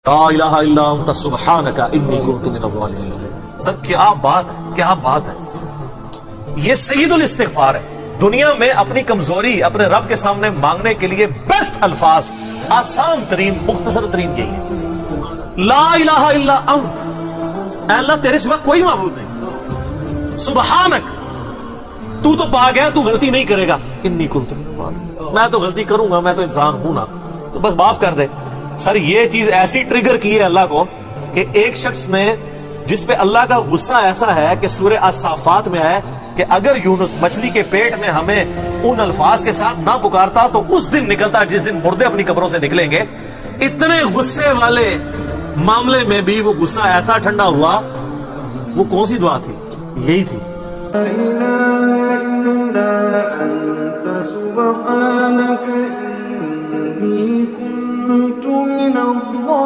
لا الہ الا انت سبحانک انی کنت من الظالمین۔ سب کیا بات ہے، کیا بات ہے، یہ سید الاستغفار ہے۔ دنیا میں اپنی کمزوری اپنے رب کے سامنے مانگنے کے لیے بیسٹ الفاظ، آسان ترین، مختصر ترین یہی ہے، لا الہ الا انت، اے اللہ تیرے سوا کوئی معبود نہیں، سبحانک تو پاک ہے، تو غلطی نہیں کرے گا، انی کنت من الظالمین، میں تو غلطی کروں گا، میں تو انسان ہوں نا، تو بس معاف کر دے۔ سر یہ چیز ایسی ٹریگر کی ہے اللہ کو کہ ایک شخص نے، جس پہ اللہ کا غصہ ایسا ہے کہ سورہ الصافات میں ہے کہ اگر یونس مچھلی کے پیٹ میں ہمیں ان الفاظ کے ساتھ نہ پکارتا تو اس دن نکلتا جس دن مردے اپنی قبروں سے نکلیں گے۔ اتنے غصے والے معاملے میں بھی وہ غصہ ایسا ٹھنڈا ہوا، وہ کون سی دعا تھی؟ یہی تھی، لا إله إلا أنت سبحانك إني كنت من الظالمين۔